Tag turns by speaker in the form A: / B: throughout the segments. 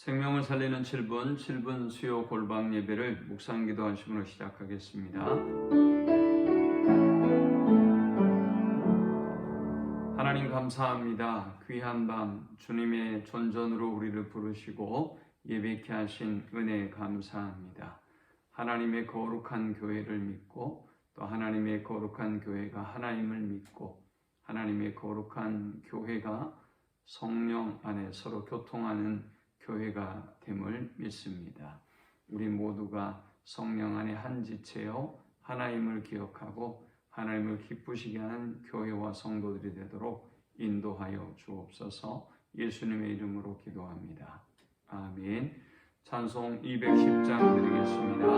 A: 생명을 살리는 7분 수요 골방 예배를 묵상 기도하심으로 시작하겠습니다. 하나님 감사합니다. 귀한 밤 주님의 존전으로 우리를 부르시고 예배케 하신 은혜 감사합니다. 하나님의 거룩한 교회를 믿고 또 하나님의 거룩한 교회가 하나님을 믿고 하나님의 거룩한 교회가 성령 안에 서로 교통하는 교회가 됨을 믿습니다. 우리 모두가 성령 안에 한 지체요 하나님을 기억하고 하나님을 기쁘시게 하는 교회와 성도들이 되도록 인도하여 주옵소서. 예수님의 이름으로 기도합니다. 아멘. 찬송 210장 드리겠습니다.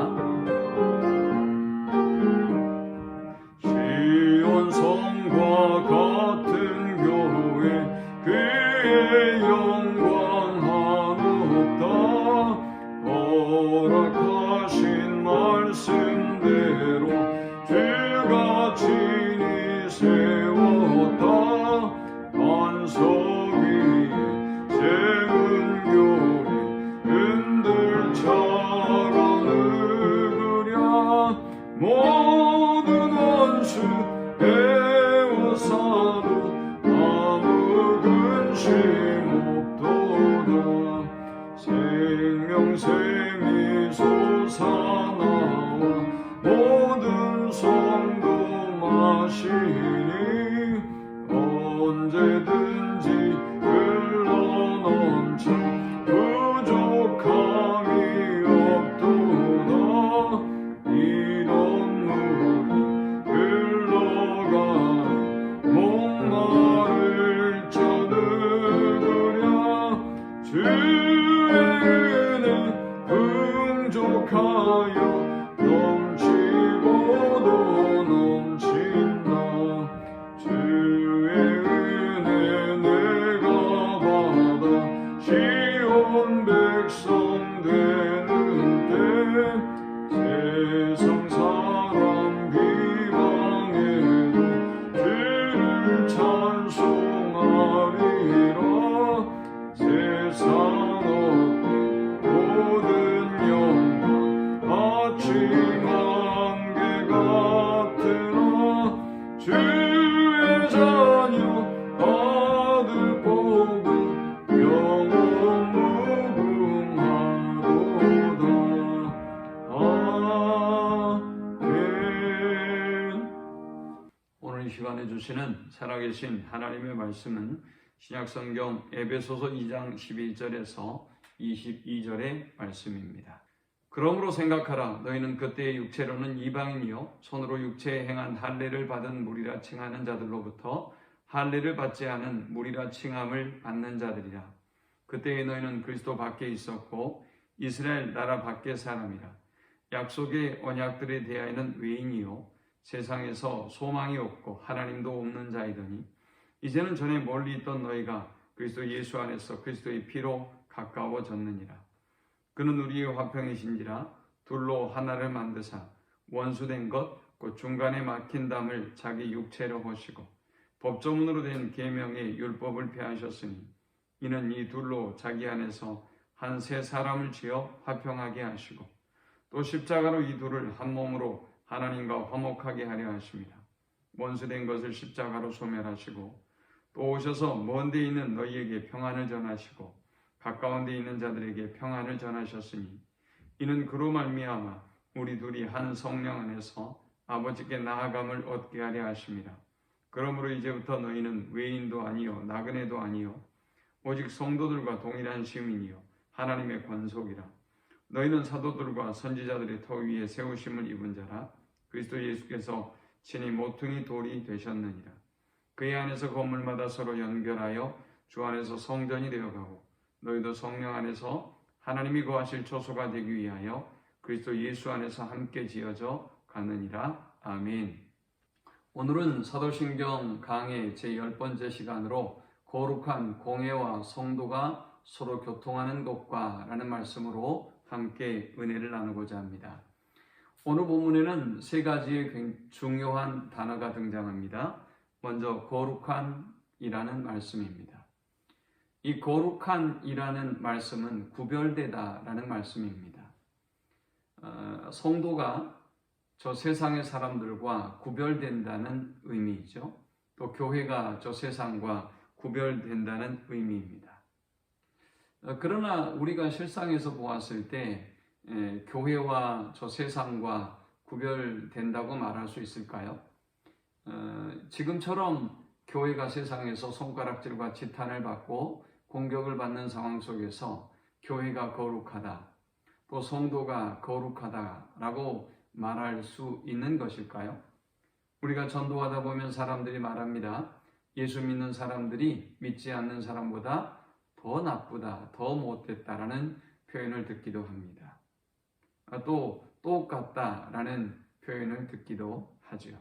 A: 시온 성과 같은 교회 그의 영광 허락하신 말씀대로 주가 친히 세웠다. 반석 위에 세운 교리 흔들처럼 으그랴. 모든 원수 에워싸도 아무 근심 없도다. 생명샘이 솟아나와 모든 성도 마시니 언제든지 흘러넘쳐 부족함이 없도다. 이 눈물이 흘러가니 목마를 쳐느으랴. 주의 은혜 풍족하여 넘치고도 넘친다. 주의 은혜 내가 받아 시온 백성 되는 때 세상 사람 비방해도 주를 찬송하리라. 세상 어때 모든 영광 아침 안개 같으나 주의 자녀 아들 복음 영원 무궁하도다. 아멘. 오늘 이 시간에 주시는 살아계신 하나님의 말씀은 신약성경 에베소서 2장 12절에서 22절의 말씀입니다. 그러므로 생각하라. 너희는 그때의 육체로는 이방인이요 손으로 육체에 행한 할례를 받은 무리라 칭하는 자들로부터 할례를 받지 않은 무리라 칭함을 받는 자들이라. 그때에 너희는 그리스도 밖에 있었고 이스라엘 나라 밖의 사람이라. 약속의 언약들에 대하여는 외인이요 세상에서 소망이 없고 하나님도 없는 자이더니 이제는 전에 멀리 있던 너희가 그리스도 예수 안에서 그리스도의 피로 가까워졌느니라. 그는 우리의 화평이신지라. 둘로 하나를 만드사 원수된 것 곧 중간에 막힌 담을 자기 육체로 하시고 법조문으로 된 계명의 율법을 폐하셨으니 이는 이 둘로 자기 안에서 한 새 사람을 지어 화평하게 하시고 또 십자가로 이 둘을 한 몸으로 하나님과 화목하게 하려 하십니다. 원수된 것을 십자가로 소멸하시고 또 오셔서 먼 데 있는 너희에게 평안을 전하시고 가까운 데 있는 자들에게 평안을 전하셨으니 이는 그로 말미암아 우리 둘이 한 성령 안에서 아버지께 나아감을 얻게 하려 하십니다. 그러므로 이제부터 너희는 외인도 아니요 나그네도 아니요 오직 성도들과 동일한 시민이요 하나님의 권속이라. 너희는 사도들과 선지자들의 터 위에 세우심을 입은 자라. 그리스도 예수께서 친히 모퉁이 돌이 되셨느니라. 그의 안에서 건물마다 서로 연결하여 주 안에서 성전이 되어가고 너희도 성령 안에서 하나님이 거하실 초소가 되기 위하여 그리스도 예수 안에서 함께 지어져 가느니라. 아멘. 오늘은 사도신경 강의 제10번째 시간으로 거룩한 공회와 성도가 서로 교통하는 것과 라는 말씀으로 함께 은혜를 나누고자 합니다. 오늘 본문에는 세 가지의 중요한 단어가 등장합니다. 먼저 거룩한이라는 말씀입니다. 이 거룩한이라는 말씀은 구별되다라는 말씀입니다. 성도가 저 세상의 사람들과 구별된다는 의미이죠. 또 교회가 저 세상과 구별된다는 의미입니다. 그러나 우리가 실상에서 보았을 때 교회와 저 세상과 구별된다고 말할 수 있을까요? 지금처럼 교회가 세상에서 손가락질과 지탄을 받고 공격을 받는 상황 속에서 교회가 거룩하다, 또 성도가 거룩하다라고 말할 수 있는 것일까요? 우리가 전도하다 보면 사람들이 말합니다. 예수 믿는 사람들이 믿지 않는 사람보다 더 나쁘다, 더 못됐다라는 표현을 듣기도 합니다. 또 똑같다라는 표현을 듣기도 하죠.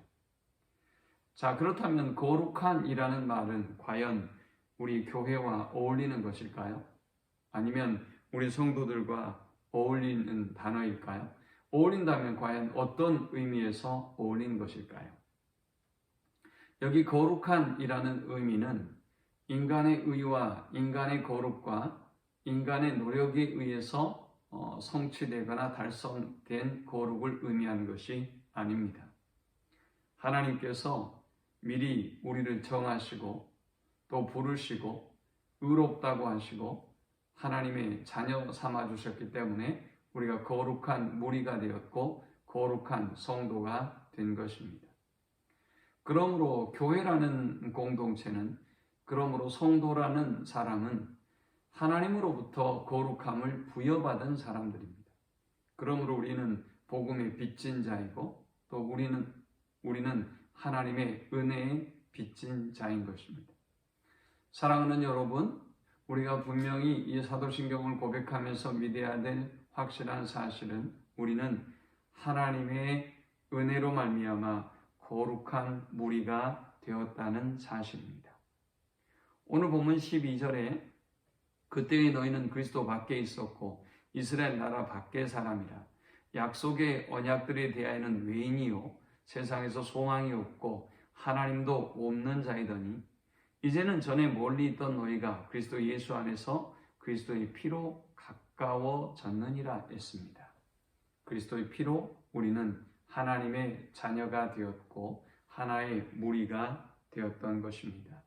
A: 자, 그렇다면 거룩한이라는 말은 과연 우리 교회와 어울리는 것일까요? 아니면 우리 성도들과 어울리는 단어일까요? 어울린다면 과연 어떤 의미에서 어울리는 것일까요? 여기 거룩한이라는 의미는 인간의 의와 인간의 거룩과 인간의 노력에 의해서 성취되거나 달성된 거룩을 의미하는 것이 아닙니다. 하나님께서 미리 우리를 정하시고 또 부르시고 의롭다고 하시고 하나님의 자녀 삼아 주셨기 때문에 우리가 거룩한 무리가 되었고 거룩한 성도가 된 것입니다. 그러므로 교회라는 공동체는, 그러므로 성도라는 사람은 하나님으로부터 거룩함을 부여받은 사람들입니다. 그러므로 우리는 복음의 빚진 자이고 또 우리는 하나님의 은혜의 빚진 자인 것입니다. 사랑하는 여러분, 우리가 분명히 이 사도신경을 고백하면서 믿어야 될 확실한 사실은 우리는 하나님의 은혜로 말미암아 거룩한 무리가 되었다는 사실입니다. 오늘 본문 12절에 그때의 너희는 그리스도 밖에 있었고 이스라엘 나라 밖의 사람이라 약속의 언약들에 대하여는 외인이요 세상에서 소망이 없고 하나님도 없는 자이더니 이제는 전에 멀리 있던 너희가 그리스도 예수 안에서 그리스도의 피로 가까워졌느니라 했습니다. 그리스도의 피로 우리는 하나님의 자녀가 되었고 하나의 무리가 되었던 것입니다.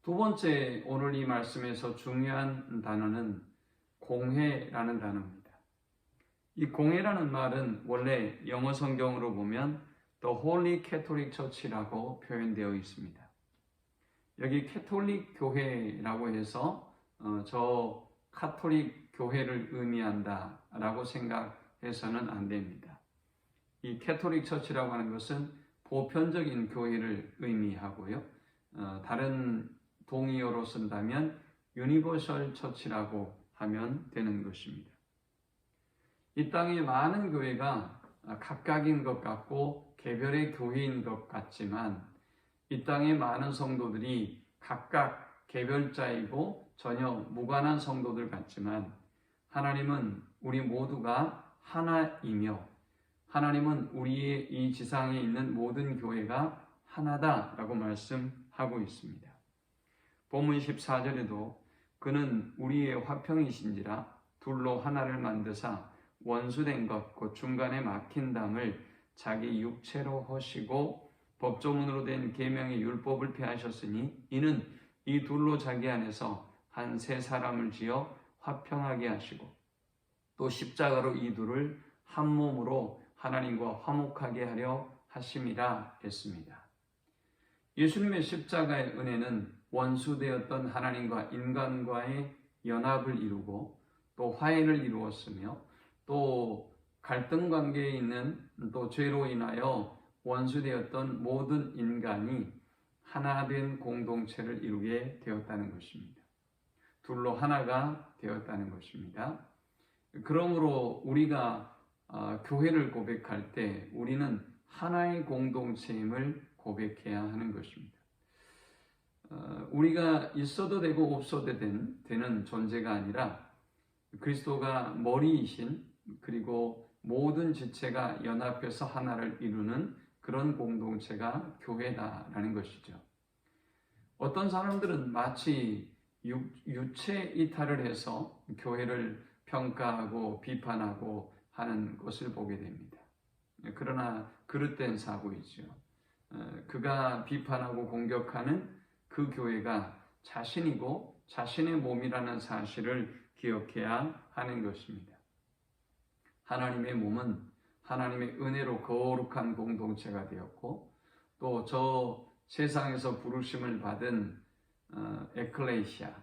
A: 두 번째, 오늘 이 말씀에서 중요한 단어는 공회라는 단어입니다. 이 공회라는 말은 원래 영어 성경으로 보면 The Holy Catholic Church라고 표현되어 있습니다. 여기 캐톨릭 교회라고 해서 저 카톨릭 교회를 의미한다라고 생각해서는 안 됩니다. 이 캐톨릭 처치라고 하는 것은 보편적인 교회를 의미하고요. 다른 동의어로 쓴다면 유니버설 처치라고 하면 되는 것입니다. 이 땅에 많은 교회가 각각인 것 같고 개별의 교회인 것 같지만 이 땅에 많은 성도들이 각각 개별자이고 전혀 무관한 성도들 같지만 하나님은 우리 모두가 하나이며 하나님은 우리의 이 지상에 있는 모든 교회가 하나다라고 말씀하고 있습니다. 본문 14절에도 그는 우리의 화평이신지라 둘로 하나를 만드사 원수된 것 곧 중간에 막힌 담을 자기 육체로 허시고 법조문으로 된 계명의 율법을 폐하셨으니 이는 이 둘로 자기 안에서 한 세 사람을 지어 화평하게 하시고 또 십자가로 이 둘을 한 몸으로 하나님과 화목하게 하려 하심이라 했습니다. 예수님의 십자가의 은혜는 원수되었던 하나님과 인간과의 연합을 이루고 또 화해를 이루었으며 또 갈등 관계에 있는 또 죄로 인하여 원수되었던 모든 인간이 하나된 공동체를 이루게 되었다는 것입니다. 둘로 하나가 되었다는 것입니다. 그러므로 우리가 교회를 고백할 때 우리는 하나의 공동체임을 고백해야 하는 것입니다. 우리가 있어도 되고 없어도 되는 존재가 아니라 그리스도가 머리이신 그리고 모든 지체가 연합해서 하나를 이루는 그런 공동체가 교회다라는 것이죠. 어떤 사람들은 마치 유체 이탈을 해서 교회를 평가하고 비판하고 하는 것을 보게 됩니다. 그러나 그릇된 사고이죠. 그가 비판하고 공격하는 그 교회가 자신이고 자신의 몸이라는 사실을 기억해야 하는 것입니다. 하나님의 몸은 하나님의 은혜로 거룩한 공동체가 되었고 또 저 세상에서 부르심을 받은 에클레시아,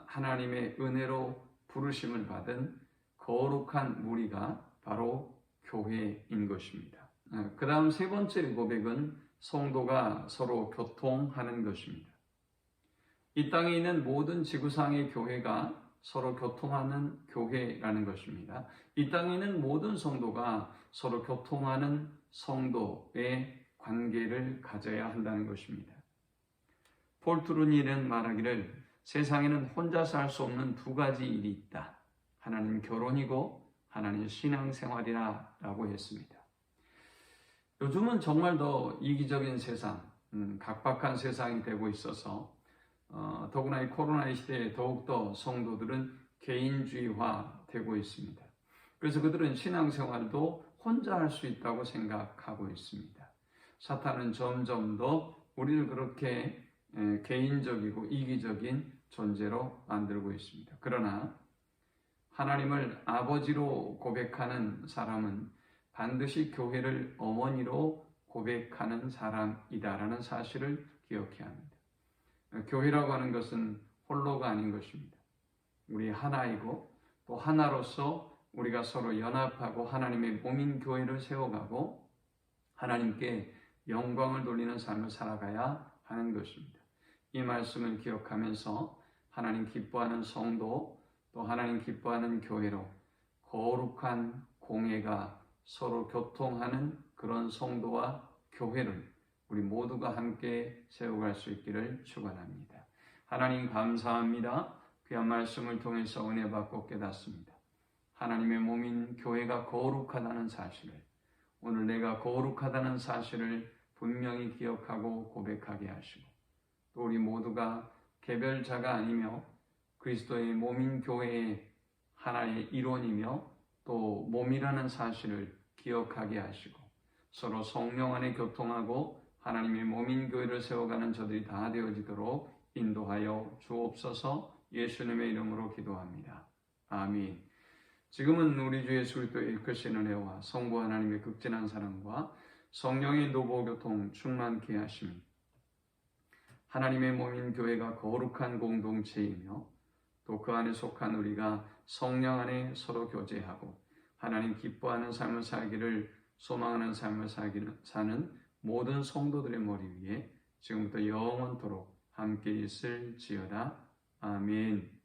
A: 하나님의 은혜로 부르심을 받은 거룩한 무리가 바로 교회인 것입니다. 그 다음 세 번째 고백은 성도가 서로 교통하는 것입니다. 이 땅에 있는 모든 지구상의 교회가 서로 교통하는 교회라는 것입니다. 이 땅에 있는 모든 성도가 서로 교통하는 성도의 관계를 가져야 한다는 것입니다. 폴 트루니는 말하기를 세상에는 혼자서 할 수 없는 두 가지 일이 있다. 하나는 결혼이고 하나는 신앙생활이라 라고 했습니다. 요즘은 정말 더 이기적인 세상, 각박한 세상이 되고 있어서 더구나 이 코로나의 시대에 더욱더 성도들은 개인주의화 되고 있습니다. 그래서 그들은 신앙생활도 혼자 할 수 있다고 생각하고 있습니다. 사탄은 점점 더 우리를 그렇게 개인적이고 이기적인 존재로 만들고 있습니다. 그러나 하나님을 아버지로 고백하는 사람은 반드시 교회를 어머니로 고백하는 사람이다라는 사실을 기억해야 합니다. 교회라고 하는 것은 홀로가 아닌 것입니다. 우리 하나이고 또 하나로서 우리가 서로 연합하고 하나님의 몸인 교회를 세워가고 하나님께 영광을 돌리는 삶을 살아가야 하는 것입니다. 이 말씀을 기억하면서 하나님 기뻐하는 성도 또 하나님 기뻐하는 교회로 거룩한 공예가 서로 교통하는 그런 성도와 교회를 우리 모두가 함께 세워갈 수 있기를 축원합니다. 하나님 감사합니다. 귀한 말씀을 통해서 은혜 받고 깨닫습니다. 하나님의 몸인 교회가 거룩하다는 사실을 오늘 내가 거룩하다는 사실을 분명히 기억하고 고백하게 하시고 또 우리 모두가 개별자가 아니며 그리스도의 몸인 교회의 하나의 일원이며 또 몸이라는 사실을 기억하게 하시고 서로 성령 안에 교통하고 하나님의 몸인 교회를 세워가는 저들이 다 되어지도록 인도하여 주옵소서. 예수님의 이름으로 기도합니다. 아멘. 지금은 우리 주 예수 그리스도의 크신 은혜와 성부 하나님의 극진한 사랑과 성령의 노보교통 충만케 하심이 하나님의 몸인 교회가 거룩한 공동체이며 또 그 안에 속한 우리가 성령 안에 서로 교제하고 하나님 기뻐하는 삶을 살기를 소망하는 삶을 사는 모든 성도들의 머리 위에 지금부터 영원토록 함께 있을지어다. 아멘.